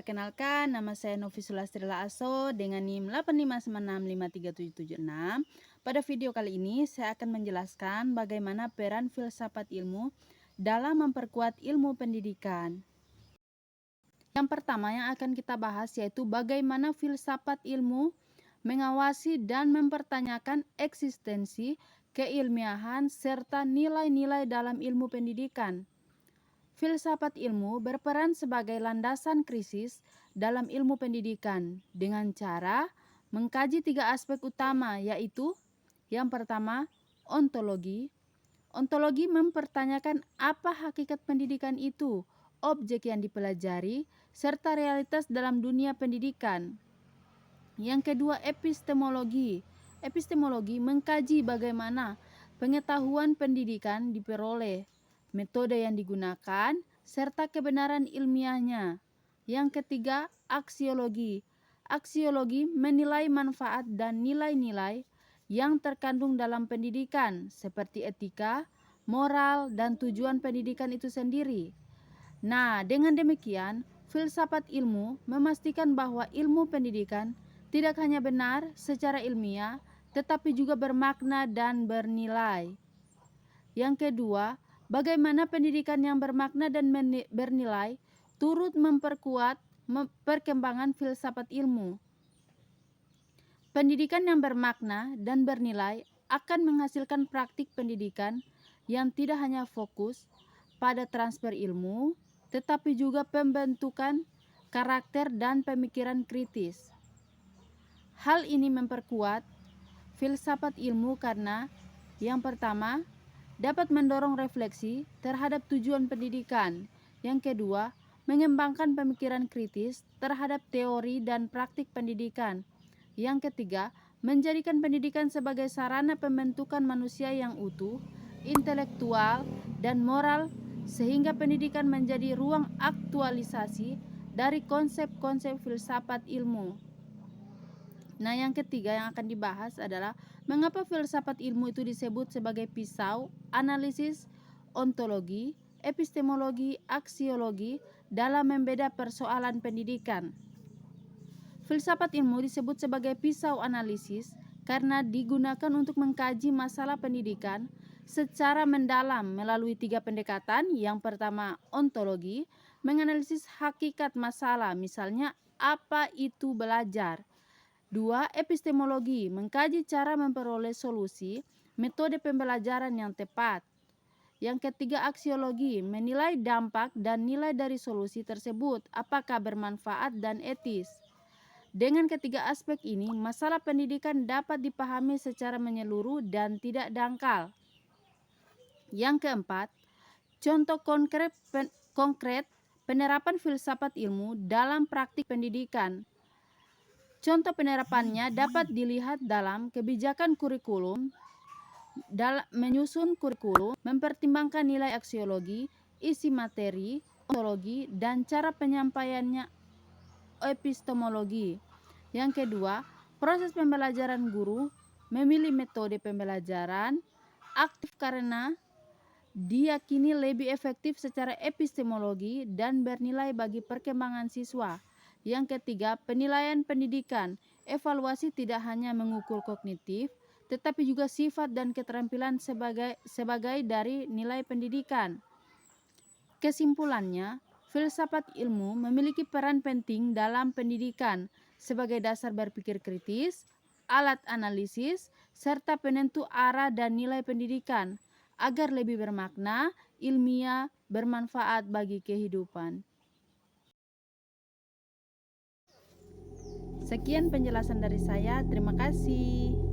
perkenalkan nama saya Novi Sulastrila Aso dengan NIM 859653776. Pada video kali ini saya akan menjelaskan bagaimana peran filsafat ilmu dalam memperkuat ilmu pendidikan. Yang pertama yang akan kita bahas yaitu bagaimana filsafat ilmu mengawasi dan mempertanyakan eksistensi, keilmiahan, serta nilai-nilai dalam ilmu pendidikan. Filsafat ilmu berperan sebagai landasan krisis dalam ilmu pendidikan dengan cara mengkaji 3 aspek utama, yaitu yang pertama, ontologi. Ontologi mempertanyakan apa hakikat pendidikan itu, objek yang dipelajari, serta realitas dalam dunia pendidikan. Yang kedua, epistemologi. Epistemologi mengkaji bagaimana pengetahuan pendidikan diperoleh, metode yang digunakan, serta kebenaran ilmiahnya. Yang ketiga, aksiologi. Aksiologi menilai manfaat dan nilai-nilai yang terkandung dalam pendidikan, seperti etika, moral, dan tujuan pendidikan itu sendiri. Nah, dengan demikian, filsafat ilmu memastikan bahwa ilmu pendidikan tidak hanya benar secara ilmiah, tetapi juga bermakna dan bernilai. Yang kedua, bagaimana pendidikan yang bermakna dan bernilai turut memperkuat perkembangan filsafat ilmu. Pendidikan yang bermakna dan bernilai akan menghasilkan praktik pendidikan yang tidak hanya fokus pada transfer ilmu, tetapi juga pembentukan karakter dan pemikiran kritis. Hal ini memperkuat filsafat ilmu karena yang pertama, dapat mendorong refleksi terhadap tujuan pendidikan. Yang kedua, mengembangkan pemikiran kritis terhadap teori dan praktik pendidikan. Yang ketiga, menjadikan pendidikan sebagai sarana pembentukan manusia yang utuh, intelektual, dan moral, sehingga pendidikan menjadi ruang aktualisasi dari konsep-konsep filsafat ilmu. Nah, yang ketiga yang akan dibahas adalah mengapa filsafat ilmu itu disebut sebagai pisau analisis ontologi, epistemologi, aksiologi dalam membeda persoalan pendidikan. Filsafat ilmu disebut sebagai pisau analisis karena digunakan untuk mengkaji masalah pendidikan secara mendalam melalui 3 pendekatan. Yang pertama, ontologi, menganalisis hakikat masalah, misalnya apa itu belajar. 2. Epistemologi, mengkaji cara memperoleh solusi, metode pembelajaran yang tepat. Yang ketiga, aksiologi, menilai dampak dan nilai dari solusi tersebut, apakah bermanfaat dan etis. Dengan ketiga aspek ini, masalah pendidikan dapat dipahami secara menyeluruh dan tidak dangkal. Yang keempat, contoh konkret penerapan filsafat ilmu dalam praktik pendidikan. Contoh penerapannya dapat dilihat dalam kebijakan kurikulum, dalam menyusun kurikulum, mempertimbangkan nilai aksiologi, isi materi, ontologi, dan cara penyampaiannya, epistemologi. Yang kedua, proses pembelajaran guru, memilih metode pembelajaran, aktif karena diyakini lebih efektif secara epistemologi dan bernilai bagi perkembangan siswa. Yang ketiga, penilaian pendidikan. Evaluasi tidak hanya mengukur kognitif, tetapi juga sifat dan keterampilan sebagai dari nilai pendidikan. Kesimpulannya, filsafat ilmu memiliki peran penting dalam pendidikan sebagai dasar berpikir kritis, alat analisis, serta penentu arah dan nilai pendidikan agar lebih bermakna, ilmiah, bermanfaat bagi kehidupan. Sekian penjelasan dari saya, terima kasih.